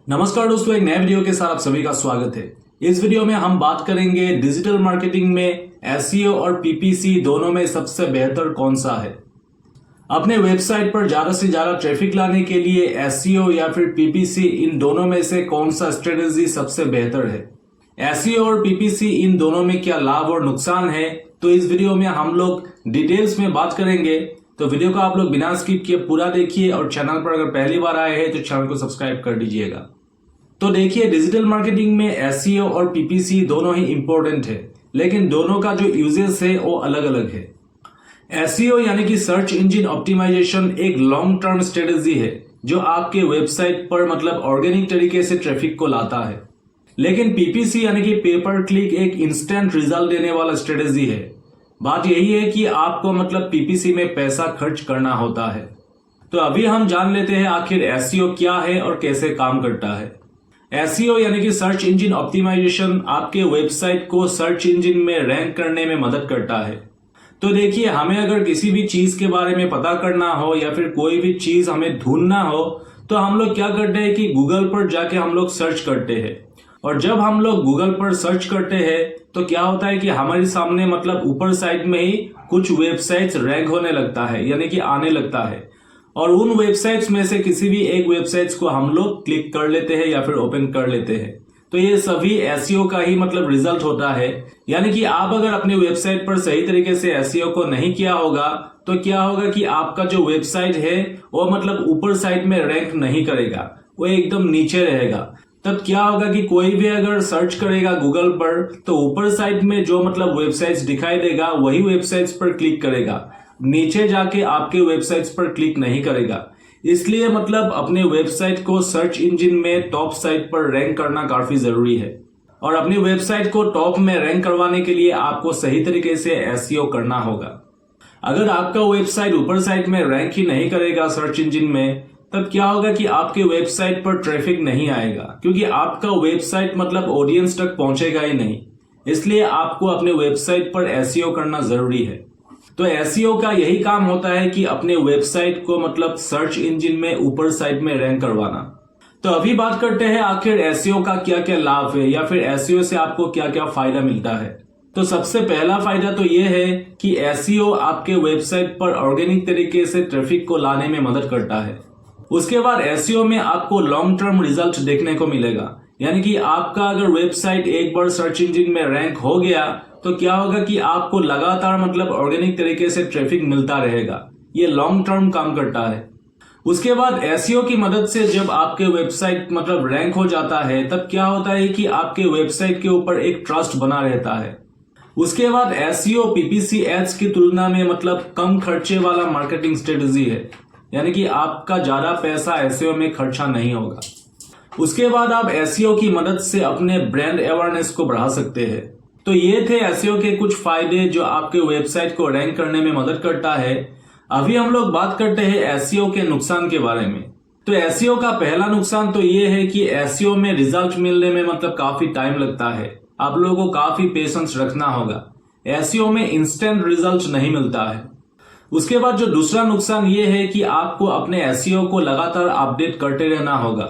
नमस्कार दोस्तों, एक नए वीडियो के साथ आप सभी का स्वागत है। इस वीडियो में हम बात करेंगे डिजिटल मार्केटिंग में एसईओ और पीपीसी दोनों में सबसे बेहतर कौन सा है। अपने वेबसाइट पर ज्यादा से ज्यादा ट्रैफिक लाने के लिए एसईओ या फिर पीपीसी, इन दोनों में से कौन सा स्ट्रेटेजी सबसे बेहतर है। एसईओ और पीपीसी इन दोनों में क्या लाभ और नुकसान है, तो इस वीडियो में हम लोग डिटेल्स में बात करेंगे। तो वीडियो को आप लोग बिना स्किप किए पूरा देखिए और चैनल पर अगर पहली बार आए हैं तो चैनल को सब्सक्राइब कर दीजिएगा। तो देखिए, डिजिटल मार्केटिंग में एसईओ और पीपीसी दोनों ही इंपॉर्टेंट है, लेकिन दोनों का जो यूजेस है वो अलग अलग है। एसईओ यानी कि सर्च इंजन ऑप्टिमाइजेशन एक लॉन्ग टर्म स्ट्रेटेजी है जो आपके वेबसाइट पर मतलब ऑर्गेनिक तरीके से ट्रैफिक को लाता है। लेकिन पीपीसी यानी कि पे पर क्लिक एक इंस्टेंट रिजल्ट देने वाला स्ट्रेटेजी है। बात यही है कि आपको मतलब पीपीसी में पैसा खर्च करना होता है। तो अभी हम जान लेते हैं आखिर एसईओ क्या है और कैसे काम करता है। एसईओ यानी कि सर्च इंजन ऑप्टिमाइजेशन आपके वेबसाइट को सर्च इंजन में रैंक करने में मदद करता है। तो देखिए, हमें अगर किसी भी चीज के बारे में पता करना हो या फिर कोई भी चीज हमें ढूंढना हो तो हम लोग क्या करते हैं कि गूगल पर जाके हम लोग सर्च करते हैं। और जब हम लोग गूगल पर सर्च करते हैं तो क्या होता है कि हमारे सामने मतलब ऊपर साइड में ही कुछ वेबसाइट्स रैंक होने लगता है, यानी कि आने लगता है। और उन वेबसाइट्स में से किसी भी एक वेबसाइट्स को हम लोग क्लिक कर लेते हैं या फिर ओपन कर लेते हैं। तो ये सभी एसईओ का ही मतलब रिजल्ट होता है। यानी कि आप अगर अपनी वेबसाइट पर सही तरीके से एसईओ को नहीं किया होगा तो क्या होगा कि आपका जो वेबसाइट है वो मतलब ऊपर साइड में रैंक नहीं करेगा, वो एकदम नीचे रहेगा। तब क्या होगा कि कोई भी अगर सर्च करेगा गूगल पर तो ऊपर साइड में जो मतलब वेबसाइट्स दिखाई देगा वही वेबसाइट्स पर क्लिक करेगा, नीचे जाके आपके वेबसाइट्स पर क्लिक नहीं करेगा। इसलिए मतलब अपने वेबसाइट को सर्च इंजन में टॉप साइट पर रैंक करना काफी जरूरी है। और अपनी वेबसाइट को टॉप में रैंक करवाने के लिए आपको सही तरीके से एसईओ करना होगा। अगर आपका वेबसाइट ऊपर साइट में रैंक ही नहीं करेगा सर्च इंजन में, तब क्या होगा कि आपके वेबसाइट पर ट्रैफिक नहीं आएगा, क्योंकि आपका वेबसाइट मतलब ऑडियंस तक पहुंचेगा ही नहीं। इसलिए आपको अपने वेबसाइट पर एसईओ करना जरूरी है। तो एसईओ का यही काम होता है कि अपने वेबसाइट को मतलब सर्च इंजन में ऊपर साइड में रैंक करवाना। तो अभी बात करते हैं आखिर एसईओ का क्या क्या लाभ है या फिर एसईओ से आपको क्या क्या फायदा मिलता है। तो सबसे पहला फायदा तो यह है कि एसईओ आपके वेबसाइट पर ऑर्गेनिक तरीके से ट्रैफिक को लाने में मदद करता है। उसके बाद एसईओ में आपको लॉन्ग टर्म रिजल्ट देखने को मिलेगा। यानी कि आपका अगर वेबसाइट एक बार सर्च इंजन में रैंक हो गया तो क्या होगा कि आपको लगातार मतलब ऑर्गेनिक तरीके से ट्रैफिक मिलता रहेगा। ये लॉन्ग टर्म काम करता है। उसके बाद एसईओ की मदद से जब आपके वेबसाइट मतलब रैंक हो जाता है तब क्या होता है कि आपके वेबसाइट के ऊपर एक ट्रस्ट बना रहता है। उसके बाद एसईओ पीपीसी एड्स की तुलना में मतलब कम खर्चे वाला मार्केटिंग स्ट्रेटेजी है। यानी कि आपका ज्यादा पैसा एसईओ में खर्चा नहीं होगा। उसके बाद आप एसईओ की मदद से अपने ब्रांड अवेयरनेस को बढ़ा सकते हैं। तो ये थे एसईओ के कुछ फायदे जो आपके वेबसाइट को रैंक करने में मदद करता है। अभी हम लोग बात करते हैं एसईओ के नुकसान के बारे में। तो एसईओ का पहला नुकसान तो ये है कि एसईओ में रिजल्ट मिलने में मतलब काफी टाइम लगता है। आप लोगों को काफी पेशेंस रखना होगा। एसईओ में इंस्टेंट रिजल्ट नहीं मिलता है। उसके बाद जो दूसरा नुकसान ये है कि आपको अपने एसईओ को लगातार अपडेट करते रहना होगा,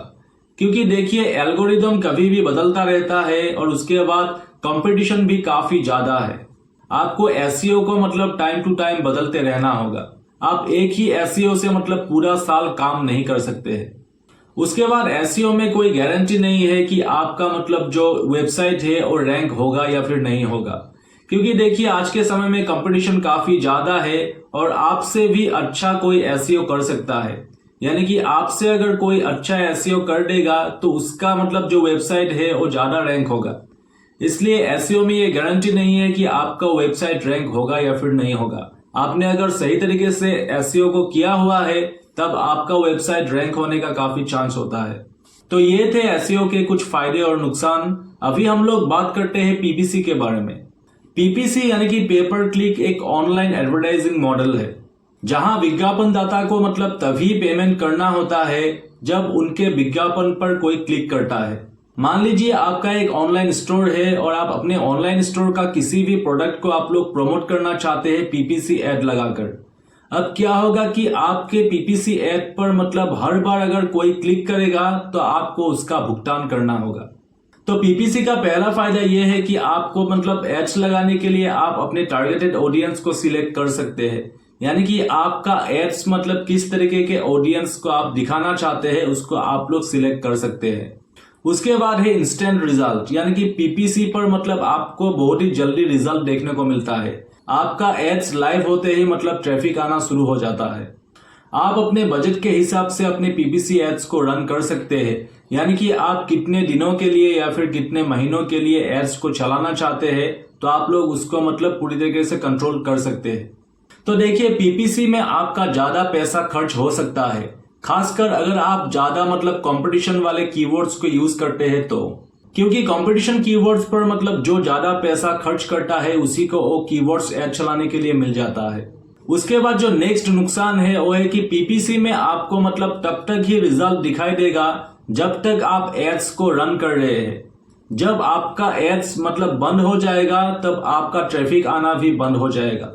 क्योंकि देखिए एल्गोरिदम कभी भी बदलता रहता है और उसके बाद कंपटीशन भी काफी ज्यादा है। आपको एसईओ को मतलब टाइम टू टाइम बदलते रहना होगा। आप एक ही एसईओ से मतलब पूरा साल काम नहीं कर सकते हैं। उसके बाद एसईओ में कोई गारंटी नहीं है कि आपका मतलब जो वेबसाइट है वो रैंक होगा या फिर नहीं होगा, क्योंकि देखिए आज के समय में कंपटीशन काफी ज्यादा है और आपसे भी अच्छा कोई एसईओ कर सकता है। यानी कि आपसे अगर कोई अच्छा एसईओ कर देगा तो उसका मतलब जो वेबसाइट है वो ज्यादा रैंक होगा। इसलिए एसईओ में ये गारंटी नहीं है कि आपका वेबसाइट रैंक होगा या फिर नहीं होगा। आपने अगर सही तरीके से एसईओ को किया हुआ है तब आपका वेबसाइट रैंक होने का काफी चांस होता है। तो ये थे एसईओ के कुछ फायदे और नुकसान। अभी हम लोग बात करते हैं पीपीसी के बारे में। पीपीसी यानी कि पे पर क्लिक एक ऑनलाइन एडवर्टाइजिंग मॉडल है, जहां विज्ञापनदाता को मतलब तभी पेमेंट करना होता है जब उनके विज्ञापन पर कोई क्लिक करता है। मान लीजिए आपका एक ऑनलाइन स्टोर है और आप अपने ऑनलाइन स्टोर का किसी भी प्रोडक्ट को आप लोग प्रमोट करना चाहते हैं पीपीसी एड लगाकर। अब क्या होगा कि आपके पीपीसी ऐड पर मतलब हर बार अगर कोई क्लिक करेगा तो आपको उसका भुगतान करना होगा। तो पीपीसी का पहला फायदा यह है कि आपको मतलब एड्स लगाने के लिए आप अपने टारगेटेड ऑडियंस को सिलेक्ट कर सकते हैं, यानी कि आपका एड्स मतलब किस तरीके के ऑडियंस को आप दिखाना चाहते हैं उसको आप लोग सिलेक्ट कर सकते हैं। उसके बाद है इंस्टेंट रिजल्ट, यानी कि पीपीसी पर मतलब आपको बहुत ही जल्दी रिजल्ट देखने को मिलता है। आपका एड्स लाइव होते ही मतलब ट्रैफिक आना शुरू हो जाता है। आप अपने बजट के हिसाब से अपने पीपीसी एड्स को रन कर सकते हैं, यानी कि आप कितने दिनों के लिए या फिर कितने महीनों के लिए एड्स को चलाना चाहते हैं तो आप लोग उसको मतलब पूरी तरीके से कंट्रोल कर सकते हैं। तो देखिए, पीपीसी में आपका ज्यादा पैसा खर्च हो सकता है, खासकर अगर आप ज्यादा मतलब कंपटीशन वाले कीवर्ड्स को यूज करते हैं तो, क्योंकि कंपटीशन कीवर्ड्स पर मतलब जो ज्यादा पैसा खर्च करता है उसी को वो कीवर्ड्स ऐड चलाने के लिए मिल जाता है। उसके बाद जो नेक्स्ट नुकसान है वो है कि पीपीसी में आपको मतलब तब तक ही रिजल्ट दिखाई देगा जब तक आप एड्स को रन कर रहे हैं। जब आपका एड्स मतलब बंद हो जाएगा तब आपका ट्रैफिक आना भी बंद हो जाएगा।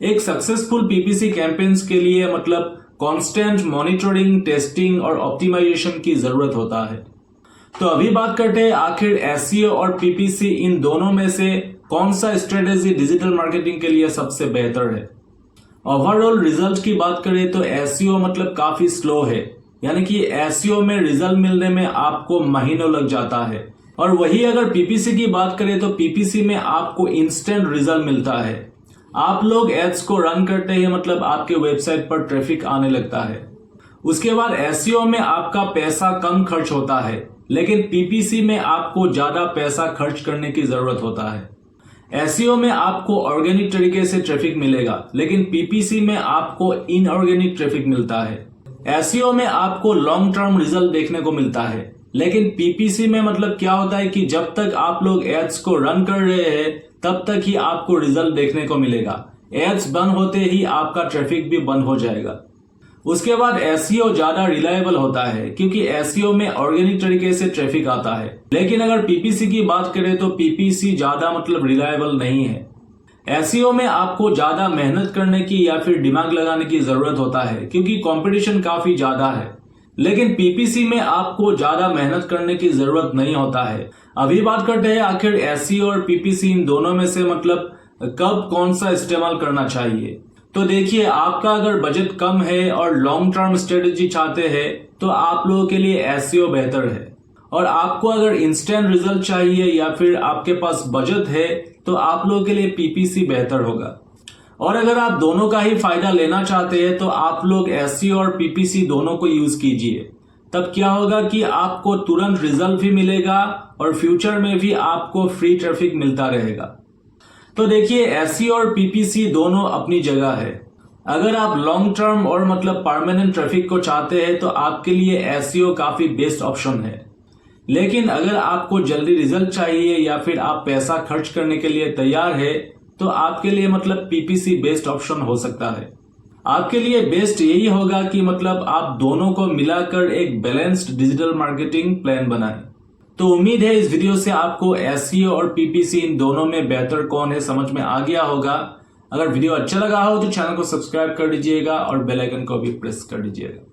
एक सक्सेसफुल पीपीसी कैंपेन्स के लिए मतलब कांस्टेंट मॉनिटरिंग, टेस्टिंग और ऑप्टिमाइजेशन की जरूरत होता है। तो अभी बात करते हैं आखिर एसईओ और पीपीसी इन दोनों में से कौन सा स्ट्रेटेजी डिजिटल मार्केटिंग के लिए सबसे बेहतर है। ओवरऑल रिजल्ट की बात करें तो एसईओ मतलब काफी स्लो है, यानी कि एसईओ में रिजल्ट मिलने में आपको महीनों लग जाता है। और वही अगर पीपीसी की बात करें तो पीपीसी में आपको इंस्टेंट रिजल्ट मिलता है। आप लोग एड्स को रन करते हैं मतलब आपके वेबसाइट पर ट्रैफिक आने लगता है। उसके बाद एसईओ में आपका पैसा कम खर्च होता है, लेकिन पीपीसी में आपको ज्यादा पैसा खर्च करने की जरूरत होता है। एसईओ में आपको ऑर्गेनिक तरीके से ट्रैफिक मिलेगा, लेकिन पीपीसी में आपको इनऑर्गेनिक ट्रैफिक मिलता है। एसईओ में आपको लॉन्ग टर्म रिजल्ट देखने को मिलता है, लेकिन पीपीसी में मतलब क्या होता है कि जब तक आप लोग एड्स को रन कर रहे हैं तब तक ही आपको रिजल्ट देखने को मिलेगा। एड्स बंद होते ही आपका ट्रैफिक भी बंद हो जाएगा। उसके बाद एसईओ ज्यादा रिलायबल होता है, क्योंकि एसईओ में ऑर्गेनिक तरीके से ट्रैफिक आता है, लेकिन अगर पीपीसी की बात करें तो पीपीसी ज्यादा मतलब रिलायबल नहीं है। एसईओ में आपको ज्यादा मेहनत करने की या फिर दिमाग लगाने की जरूरत होता है, क्योंकि कंपटीशन काफी ज्यादा है, लेकिन पीपीसी में आपको ज्यादा मेहनत करने की जरूरत नहीं होता है। अभी बात करते हैं आखिर एसईओ और पीपीसी इन दोनों में से मतलब कब कौन सा इस्तेमाल करना चाहिए। तो देखिए, आपका अगर बजट कम है और लॉन्ग टर्म स्ट्रेटेजी चाहते हैं तो आप लोगों के लिए एसईओ बेहतर है, और आपको अगर इंस्टेंट रिजल्ट चाहिए या फिर आपके पास बजट है तो आप लोगों के लिए पीपीसी बेहतर होगा। और अगर आप दोनों का ही फायदा लेना चाहते हैं तो आप लोग एसईओ और पीपीसी दोनों को यूज कीजिए। तब क्या होगा कि आपको तुरंत रिजल्ट भी मिलेगा और फ्यूचर में भी आपको फ्री ट्रैफिक मिलता रहेगा। तो देखिए, एसईओ और पीपीसी दोनों अपनी जगह है। अगर आप लॉन्ग टर्म और मतलब परमानेंट ट्रैफिक को चाहते हैं तो आपके लिए एसईओ काफी बेस्ट ऑप्शन है, लेकिन अगर आपको जल्दी रिजल्ट चाहिए या फिर आप पैसा खर्च करने के लिए तैयार है तो आपके लिए मतलब पीपीसी बेस्ट ऑप्शन हो सकता है। आपके लिए बेस्ट यही होगा कि मतलब आप दोनों को मिलाकर एक बैलेंस्ड डिजिटल मार्केटिंग प्लान बनाएं। तो उम्मीद है इस वीडियो से आपको एसईओ और पीपीसी इन दोनों में बेहतर कौन है समझ में आ गया होगा। अगर वीडियो अच्छा लगा हो तो चैनल को सब्सक्राइब कर दीजिएगा और बेल आइकन को भी प्रेस कर दीजिएगा।